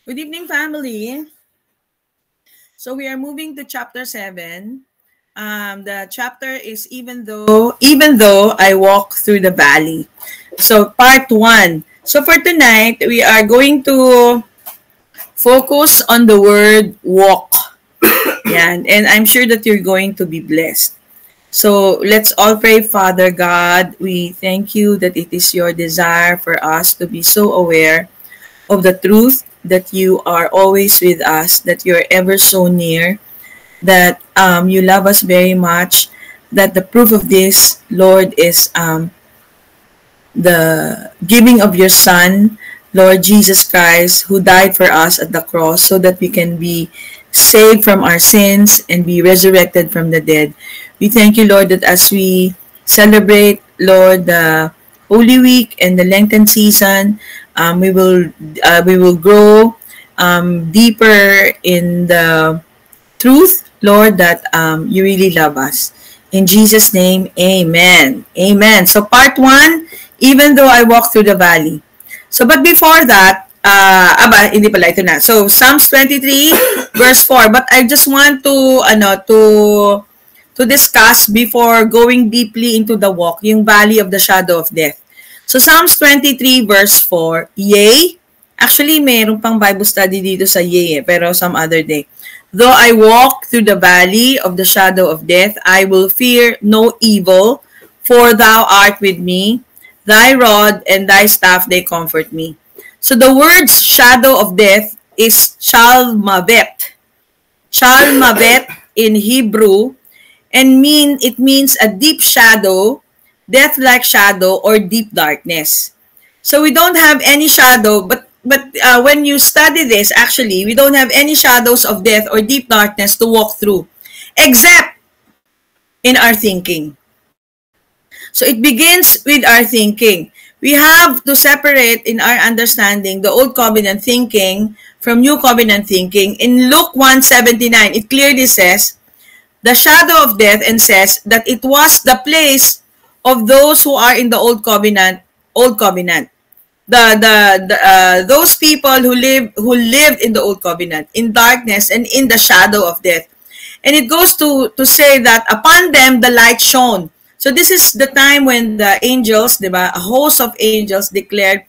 Good evening, family. So we are moving to chapter 7. The chapter is even though I walk through the valley. So part 1. So for tonight, we are going to focus on the word walk. Yan. And I'm sure that you're going to be blessed. So let's all pray. Father God, we thank you that it is your desire for us to be so aware of the truth that you are always with us, that you're ever so near, that you love us very much, that the proof of this, Lord, is the giving of your Son, Lord Jesus Christ, who died for us at the cross so that we can be saved from our sins and be resurrected from the dead. We thank you, Lord, that as we celebrate, Lord, the Holy Week and the Lenten season, we will grow deeper in the truth, Lord, that you really love us. In Jesus' name, amen. Amen. So part 1, even though I walk through the valley. So but before that, hindi pala ito na. So Psalms 23 verse 4. But I just want to discuss before going deeply into the walk, yung valley of the shadow of death. So Psalms 23 verse 4, yea. Actually, mayroon pang Bible study dito sa yea, pero some other day. Though I walk through the valley of the shadow of death, I will fear no evil, for thou art with me. Thy rod and thy staff, they comfort me. So the words shadow of death is shalmavet. Shalmavet in Hebrew, and it means a deep shadow, death-like shadow, or deep darkness. So we don't have any shadow, but when you study this, actually, we don't have any shadows of death or deep darkness to walk through, except in our thinking. So it begins with our thinking. We have to separate in our understanding the Old Covenant thinking from New Covenant thinking. In Luke 1:79, it clearly says, the shadow of death, and says that it was the place of those who are in the Old Covenant. Those people who lived in the Old Covenant, in darkness and in the shadow of death. And it goes to say that upon them the light shone. So this is the time when the angels, diba, a host of angels declared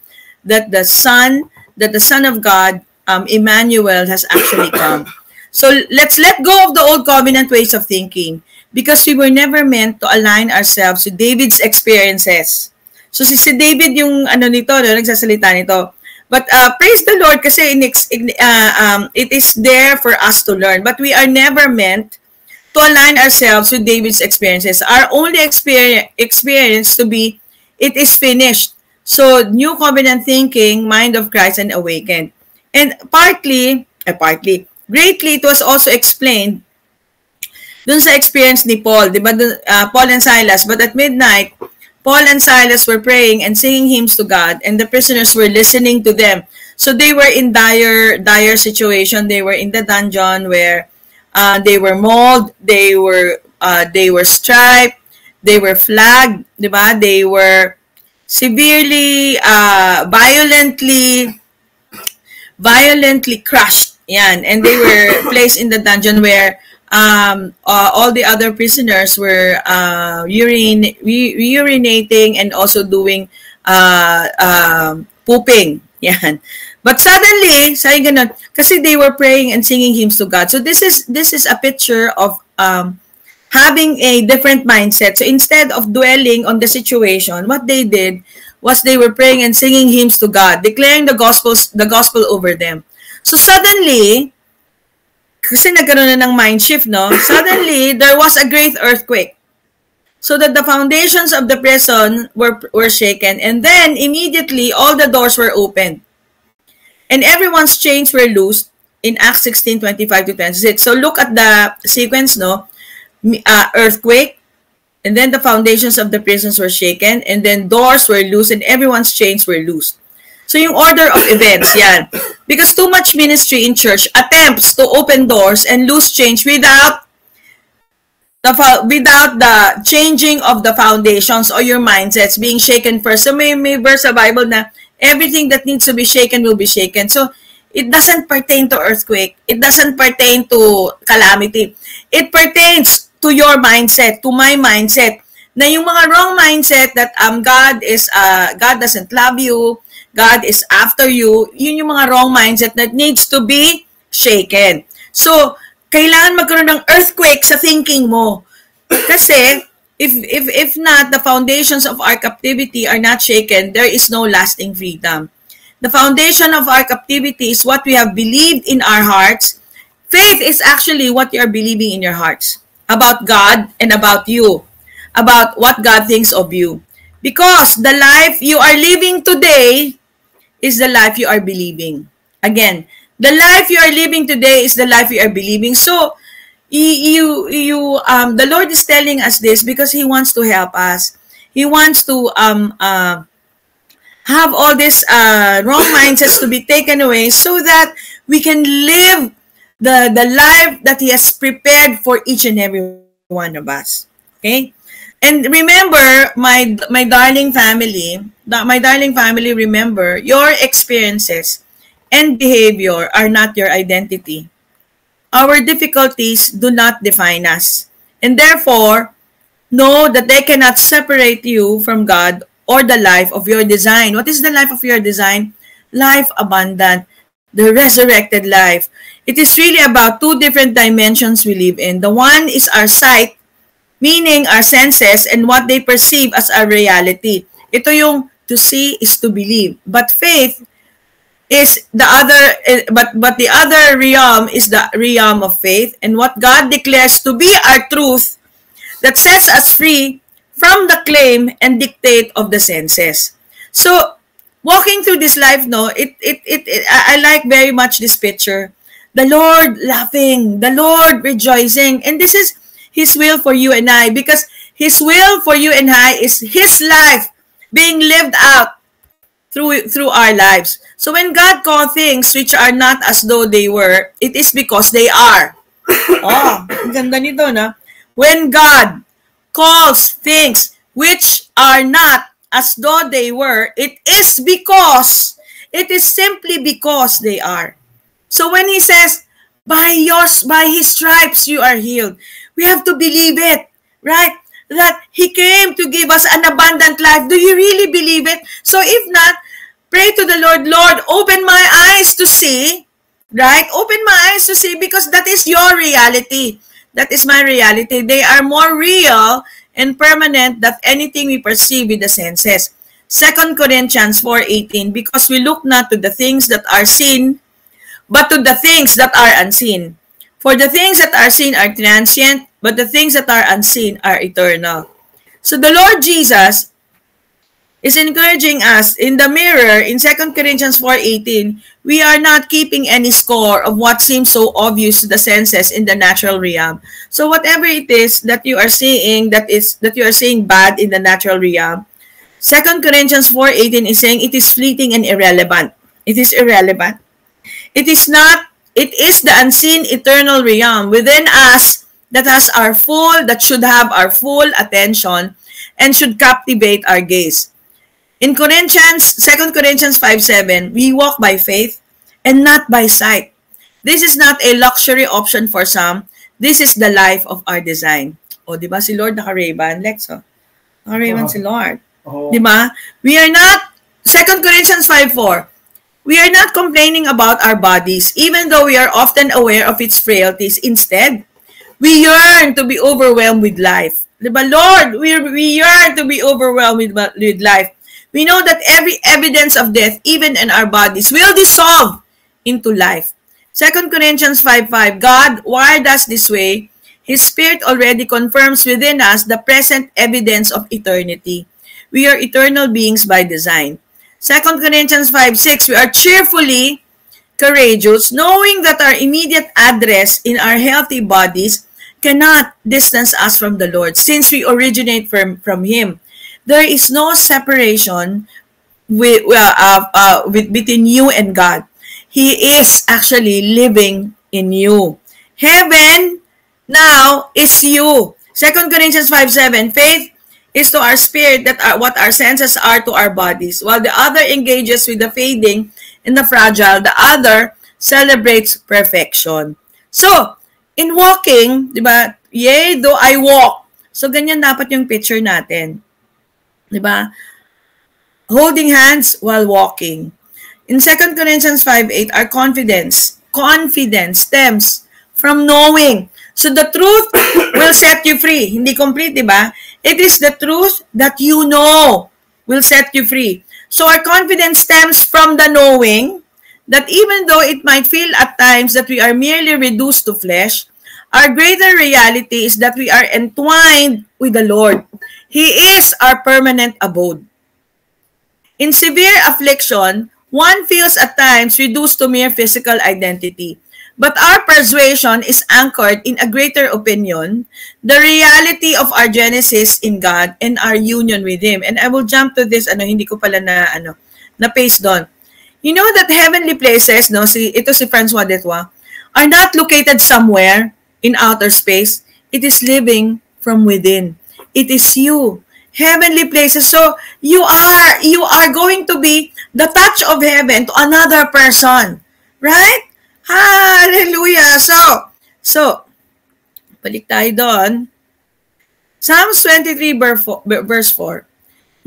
that the Son of God, Emmanuel, has actually come. So let's let go of the Old Covenant ways of thinking, because we were never meant to align ourselves with David's experiences. So si David yung nagsasalita nito. But praise the Lord, kasi it is there for us to learn. But we are never meant to align ourselves with David's experiences. Our only experience to be, it is finished. So New Covenant thinking, mind of Christ, and awakened. And greatly, it was also explained dun sa experience ni Paul, di ba? Paul and Silas. But at midnight, Paul and Silas were praying and singing hymns to God, and the prisoners were listening to them. So they were in dire situation. They were in the dungeon where they were mauled, they were striped, they were flagged, di ba? They were severely, violently crushed. Yan. And they were placed in the dungeon where all the other prisoners were urinating and also doing pooping. Yan. But suddenly, sabi ganun, kasi they were praying and singing hymns to God. So this is a picture of having a different mindset. So instead of dwelling on the situation, what they did was they were praying and singing hymns to God, declaring the gospel over them. So suddenly, kasi nagkaroon na ng mind shift, no? Suddenly, there was a great earthquake. So that the foundations of the prison were shaken. And then, immediately, all the doors were opened. And everyone's chains were loosed in Acts 16:25-26. So look at the sequence, no? Earthquake. And then the foundations of the prisons were shaken. And then doors were loosed and everyone's chains were loosed. So yung order of events, yan. Because too much ministry in church attempts to open doors and loose chains without the changing of the foundations or your mindsets being shaken first. So may verse sa Bible na everything that needs to be shaken will be shaken. So it doesn't pertain to earthquake. It doesn't pertain to calamity. It pertains to your mindset, to my mindset. Na yung mga wrong mindset that God doesn't love you, God is after you, yun yung mga wrong mindset that needs to be shaken. So, kailangan magkaroon ng earthquake sa thinking mo. Kasi, if not, the foundations of our captivity are not shaken, there is no lasting freedom. The foundation of our captivity is what we have believed in our hearts. Faith is actually what you are believing in your hearts about God and about you, about what God thinks of you. Because the life you are living today is the life you are believing. Again, the life you are living today is the life you are believing. So, the Lord is telling us this because He wants to help us. He wants to have all these wrong mindsets to be taken away so that we can live the life that He has prepared for each and every one of us. Okay? And remember, my darling family, remember, your experiences and behavior are not your identity. Our difficulties do not define us. And therefore, know that they cannot separate you from God or the life of your design. What is the life of your design? Life abundant, the resurrected life. It is really about two different dimensions we live in. The one is our sight, meaning our senses and what they perceive as our reality. Ito yung to see is to believe. But faith is the other, but the other realm is the realm of faith, and what God declares to be our truth that sets us free from the claim and dictate of the senses. So, walking through this life, I like very much this picture. The Lord laughing, the Lord rejoicing, and this is His will for you and I, because His will for you and I is His life being lived out through our lives. So when God calls things which are not as though they were, it is because they are. Oh, ang ganda nito, na? When God calls things which are not as though they were, it is simply because they are. So when He says, by His stripes you are healed, we have to believe it, right? That He came to give us an abundant life. Do you really believe it? So if not, pray to the Lord, Lord, open my eyes to see, right? Open my eyes to see, because that is your reality. That is my reality. They are more real and permanent than anything we perceive with the senses. 2 Corinthians 4:18, because we look not to the things that are seen, but to the things that are unseen. For the things that are seen are transient, but the things that are unseen are eternal. So the Lord Jesus is encouraging us in the mirror in 2 Corinthians 4:18. We are not keeping any score of what seems so obvious to the senses in the natural realm. So whatever it is that you are seeing, that you are seeing bad in the natural realm, 2 Corinthians 4:18 is saying it is fleeting and irrelevant. It is irrelevant. It is the unseen eternal realm within us that should have our full attention and should captivate our gaze. In 2 Corinthians 5:7, we walk by faith and not by sight. This is not a luxury option for some. This is the life of our design. O, di ba si Lord naka-Ray-Ban? Lex, o. Naka-Ray-Ban si Lord. Di ba? We are not, 2 Corinthians 5:4, we are not complaining about our bodies, even though we are often aware of its frailties. Instead, we yearn to be overwhelmed with life. Diba, Lord, we yearn to be overwhelmed with life. We know that every evidence of death, even in our bodies, will dissolve into life. 2 Corinthians 5:5, God wired us this way. His Spirit already confirms within us the present evidence of eternity. We are eternal beings by design. 2 Corinthians 5:6, we are cheerfully courageous, knowing that our immediate address in our healthy bodies cannot distance us from the Lord, since we originate from Him. There is no separation between you and God. He is actually living in you. Heaven now is you. 2 Corinthians 5:7, faith is to our spirit what our senses are to our bodies. While the other engages with the fading and the fragile, the other celebrates perfection. So, in walking, di ba, yea, though I walk. So, ganyan dapat yung picture natin. Di ba? Holding hands while walking. In 2 Corinthians 5:8, our confidence stems from knowing. So the truth will set you free. Hindi complete, di ba? It is the truth that you know will set you free. So our confidence stems from the knowing that even though it might feel at times that we are merely reduced to flesh, our greater reality is that we are entwined with the Lord. He is our permanent abode. In severe affliction, one feels at times reduced to mere physical identity. But our persuasion is anchored in a greater opinion, the reality of our genesis in God and our union with Him. And I will jump to this, hindi ko pala na paste doon. You know that heavenly places, ito si Francois Detroit, are not located somewhere in outer space. It is living from within. It is you. Heavenly places. So you are going to be the touch of heaven to another person. Right? Hallelujah. So balik tayo doon. Psalms 23 verse 4.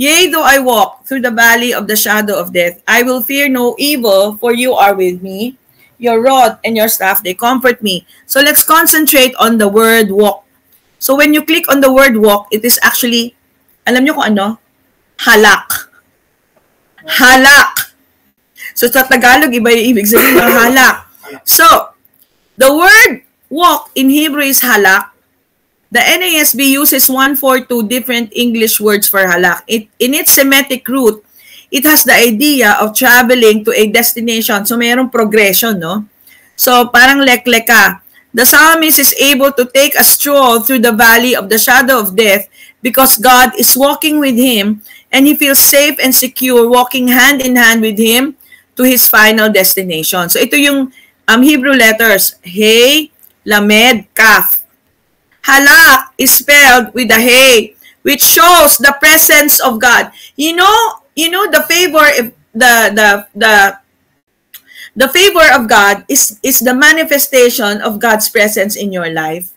Yea, though I walk through the valley of the shadow of death, I will fear no evil, for you are with me. Your rod and your staff, they comfort me. So let's concentrate on the word walk. So when you click on the word walk, it is actually, alam nyo kung ano? Halak. Halak. So sa Tagalog, iba yung ibig sabihin ng halak. So, the word walk in Hebrew is halak. The NASB uses 142 different English words for halak. In its Semitic root, it has the idea of traveling to a destination. So, mayroong progression, no? So, parang lekleka. The psalmist is able to take a stroll through the valley of the shadow of death because God is walking with him and he feels safe and secure walking hand in hand with him to his final destination. So, ito yung Hebrew letters, He, Lamed, Kaf. Halak is spelled with a He, which shows the presence of God. You know the favor, the favor of God is the manifestation of God's presence in your life.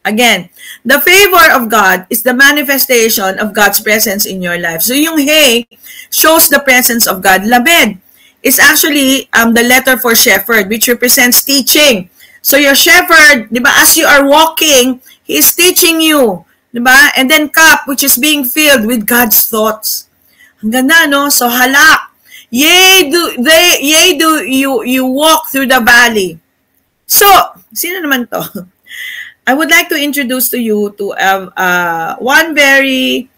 Again, the favor of God is the manifestation of God's presence in your life. So yung He shows the presence of God. Lamed is actually the letter for shepherd, which represents teaching. So your shepherd, di ba, as you are walking, he is teaching you, di ba? And then cup, which is being filled with God's thoughts. Ang ganda, no? So halak. Yea, do you walk through the valley. So, sino naman to? I would like to introduce to you to one very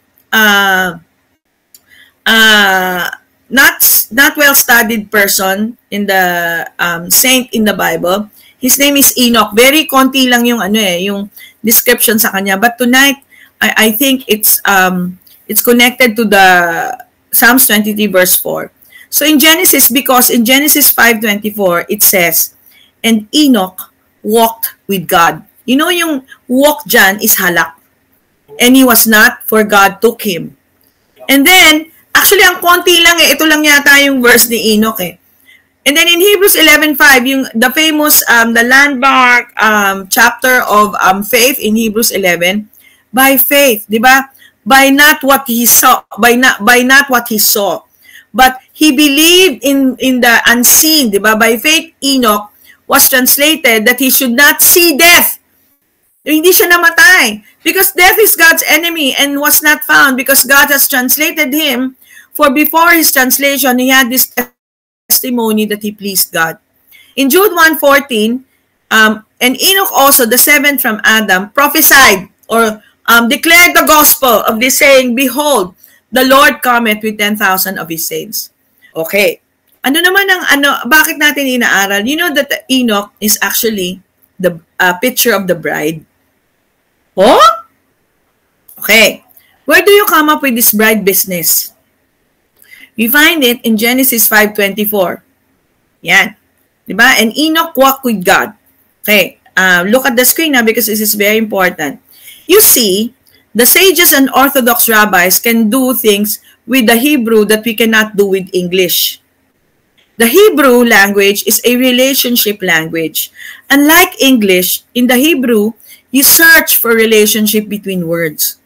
not well-studied person in the saint in the Bible. His name is Enoch. Very konti lang yung yung description sa kanya. But tonight, I think it's connected to the Psalms 23 verse 4. So in Genesis, because in Genesis 5:24 it says, and Enoch walked with God. You know yung walk dyan is halak. And he was not, for God took him. And then, actually, ang konti lang ito lang yata yung verse ni Enoch And then in Hebrews 11:5, the famous, the landmark chapter of faith in Hebrews 11, by faith, di ba? By not what he saw, by not what he saw, but he believed in the unseen, di ba? By faith, Enoch was translated that he should not see death. Hindi siya namatay. Because death is God's enemy and was not found because God has translated him. For before his translation, he had this testimony that he pleased God. In Jude 1:14, and Enoch also, the seventh from Adam, prophesied or declared the gospel of this saying, behold, the Lord cometh with 10,000 of his saints. Okay. Ano naman bakit natin inaaral? You know that Enoch is actually the picture of the bride. Oh? Okay. Where do you come up with this bride business? We find it in Genesis 5:24. Yan. Diba? And Enoch walked with God. Okay. Look at the screen now because this is very important. You see, the sages and Orthodox rabbis can do things with the Hebrew that we cannot do with English. The Hebrew language is a relationship language. Unlike English, in the Hebrew, you search for relationship between words.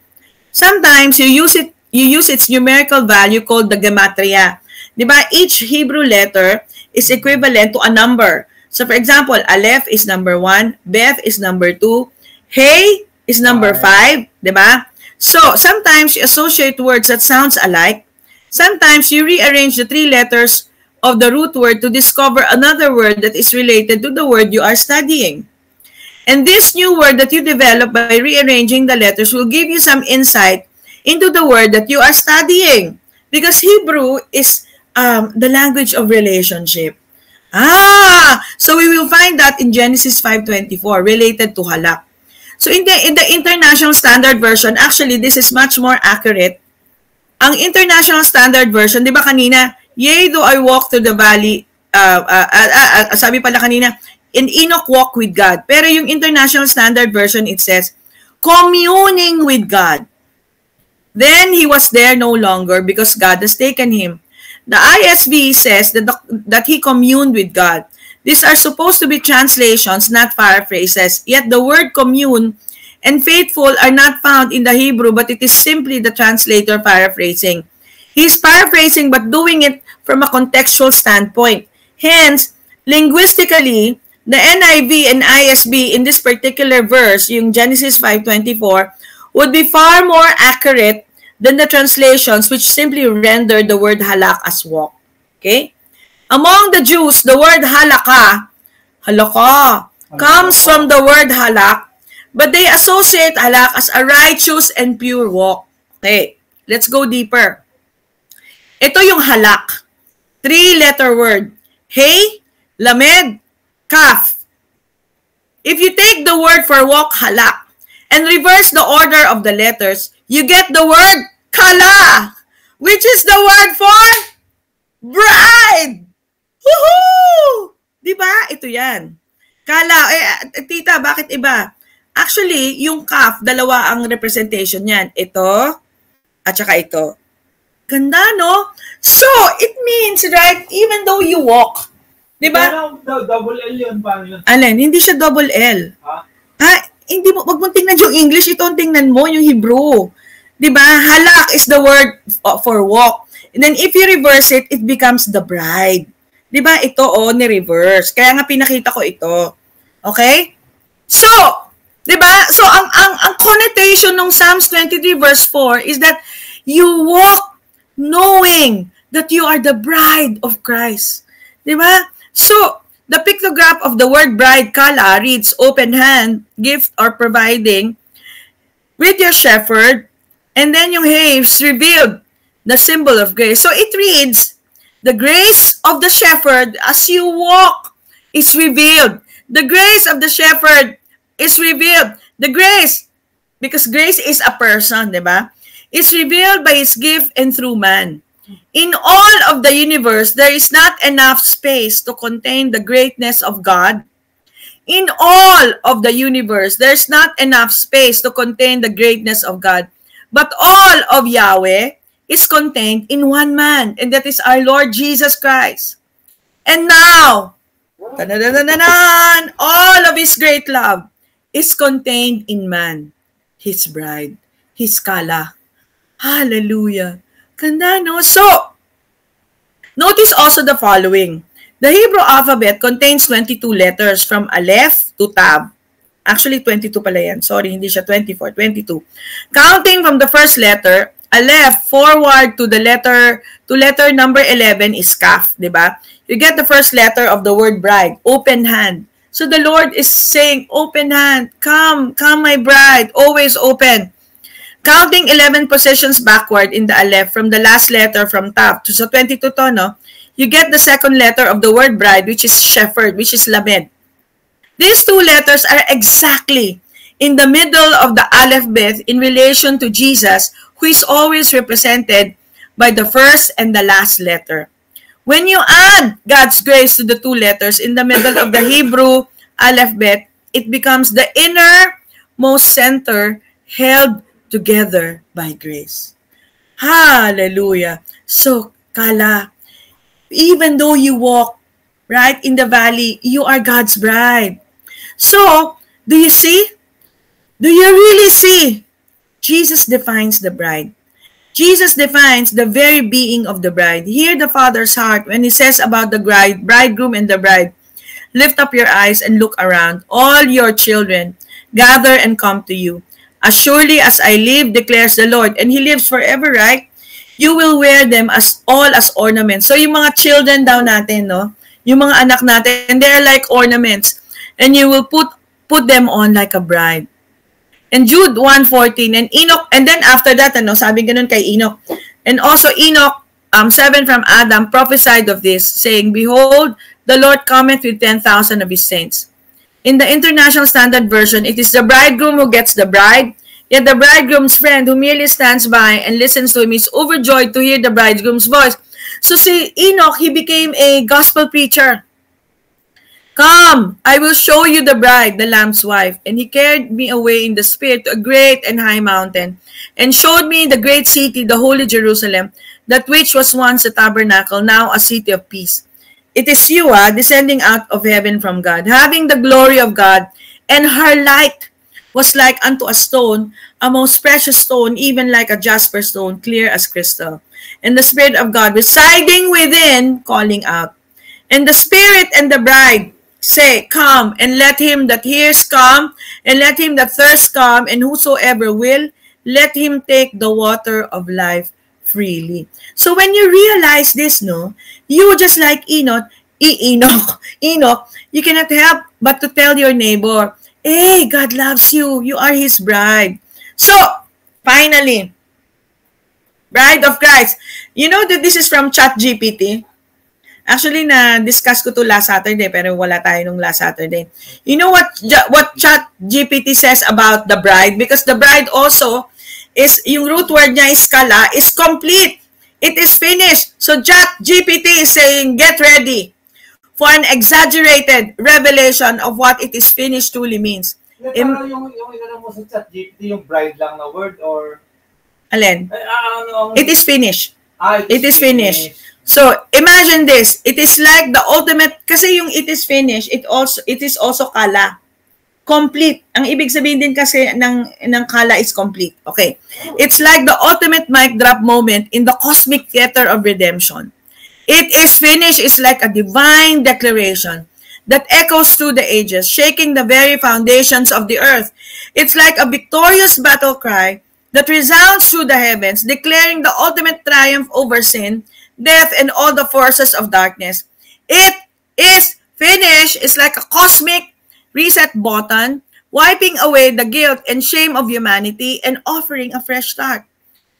Sometimes you use its numerical value called the gematria. Diba? Each Hebrew letter is equivalent to a number. So for example, Aleph is number 1, Beth is number 2, Hey is number 5, diba? So sometimes you associate words that sounds alike. Sometimes you rearrange the 3 letters of the root word to discover another word that is related to the word you are studying. And this new word that you develop by rearranging the letters will give you some insight into the word that you are studying. Because Hebrew is the language of relationship. So we will find that in Genesis 5:24, related to halak. So in the International Standard Version, actually this is much more accurate. Ang International Standard Version, di ba kanina, yea, though I walk through the valley, sabi pala kanina, in Enoch walk with God. Pero yung International Standard Version, it says, communing with God. Then he was there no longer because God has taken him. The ISV says that he communed with God. These are supposed to be translations, not paraphrases. Yet the word commune and faithful are not found in the Hebrew, but it is simply the translator paraphrasing. He's paraphrasing but doing it from a contextual standpoint. Hence, linguistically, the NIV and ISB in this particular verse, yung Genesis 5:24, would be far more accurate than the translations which simply render the word halak as walk. Okay? Among the Jews, the word halaka comes from the word halak, but they associate halak as a righteous and pure walk. Okay, let's go deeper. Ito yung halak. 3-letter word. Hey, lamed, kaf. If you take the word for walk, halak, and reverse the order of the letters, you get the word kala, which is the word for bride. Woohoo! Diba? Ito yan. Kala, tita, bakit iba? Actually, yung kaf, dalawa ang representation yan. Ito, at saka ito. Ganda, no? So, it means, right, even though you walk, diba? Pero double L yun, paano yun? Alin, hindi siya double L. Hindi mo, wag mong tingnan yung English, ito ang tingnan mo, yung Hebrew. Diba? Halak is the word for walk. And then if you reverse it, it becomes the bride. Diba? Ito, ni-reverse. Kaya nga pinakita ko ito. Okay? So, diba? So, ang connotation ng Psalms 23 verse 4 is that you walk knowing that you are the bride of Christ. Diba? So, the pictograph of the word bride, kala, reads open hand, gift or providing with your shepherd, and then yung haves revealed the symbol of grace. So it reads, the grace of the shepherd as you walk is revealed. The grace of the shepherd is revealed. The grace, because grace is a person, diba? Is revealed by his gift and through man. In all of the universe, there is not enough space to contain the greatness of God. In all of the universe, there's not enough space to contain the greatness of God. But all of Yahweh is contained in one man, and that is our Lord Jesus Christ. And now, all of his great love is contained in man, his bride, his kala. Hallelujah. Ganda, no? So, notice also the following. The Hebrew alphabet contains 22 letters from Aleph to Tab. Actually, 22 pala yan. Sorry, hindi siya 24, 22. Counting from the first letter, Aleph forward to the letter number 11 is Kaf, diba? You get the first letter of the word bride, open hand. So the Lord is saying, open hand, come my bride, always open. Counting 11 positions backward in the Aleph from the last letter from Tav to so 22 tono, you get the second letter of the word bride, which is shepherd, which is lamed. These two letters are exactly in the middle of the Aleph Beth in relation to Jesus, who is always represented by the first and the last letter. When you add God's grace to the two letters in the middle of the Hebrew Aleph Beth, it becomes the innermost center held together by grace. Hallelujah. So, kala, even though you walk right? In the valley, you are God's bride. So, do you see? Do you really see? Jesus defines the bride. Jesus defines the very being of the bride. Hear the Father's heart when he says about the bridegroom and the bride. Lift up your eyes and look around. All your children gather and come to you. As surely as I live, declares the Lord, and he lives forever, right? You will wear them as ornaments. So yung mga children daw natin, no? Yung mga anak natin, they're like ornaments. And you will put them on like a bride. And Jude 1:14, and Enoch, and then after that, sabi ganun kay Enoch. And also Enoch 7 from Adam prophesied of this, saying, Behold, the Lord cometh with 10,000 of his saints. In the International Standard Version, it is the bridegroom who gets the bride, yet the bridegroom's friend who merely stands by and listens to him is overjoyed to hear the bridegroom's voice. So see, Enoch, he became a gospel preacher. Come, I will show you the bride, the Lamb's wife. And he carried me away in the spirit to a great and high mountain, and showed me the great city, the holy Jerusalem, that which was once a tabernacle, now a city of peace. It is you, descending out of heaven from God, having the glory of God, and her light was like unto a stone, a most precious stone, even like a jasper stone, clear as crystal. And the Spirit of God residing within, calling out. And the Spirit and the bride say, Come, and let him that hears come, and let him that thirsts come, and whosoever will, let him take the water of life freely. So when you realize this, you just like Enoch, you cannot help but to tell your neighbor, hey, God loves you. You are his bride. So, finally, bride of Christ. You know that this is from ChatGPT. Actually, na-discuss ko to last Saturday, pero wala tayo nung last Saturday. You know what ChatGPT says about the bride? Because the bride also is, yung root word niya is kala, is complete. It is finished. So ChatGPT is saying, get ready for an exaggerated revelation of what it is finished truly means. Yung inano mo sa ChatGPT, yung bride lang na word or? Alin? It is finished. It is finished. So, imagine this. It is like the ultimate, kasi yung it is finished, it is also kala. Complete. Ang ibig sabihin din kasi ng kala is complete. Okay. It's like the ultimate mic drop moment in the cosmic theater of redemption. It is finished is like a divine declaration that echoes through the ages, shaking the very foundations of the earth. It's like a victorious battle cry that resounds through the heavens, declaring the ultimate triumph over sin, death, and all the forces of darkness. It is finished is like a cosmic reset button, wiping away the guilt and shame of humanity and offering a fresh start.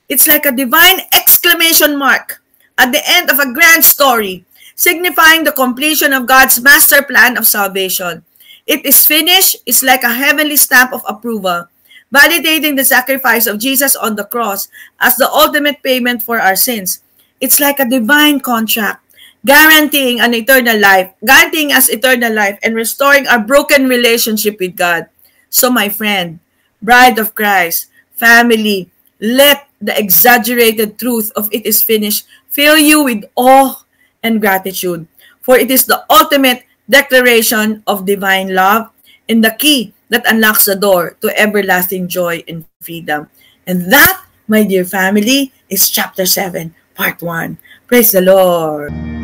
It's like a divine exclamation mark at the end of a grand story, signifying the completion of God's master plan of salvation. It is finished is like a heavenly stamp of approval, validating the sacrifice of Jesus on the cross as the ultimate payment for our sins. It's like a divine contract, guaranteeing us eternal life and restoring our broken relationship with God. So my friend, bride of Christ, family, let the exaggerated truth of it is finished fill you with awe and gratitude, for it is the ultimate declaration of divine love and the key that unlocks the door to everlasting joy and freedom. And that, my dear family, is chapter 7. Part 1. Praise the Lord.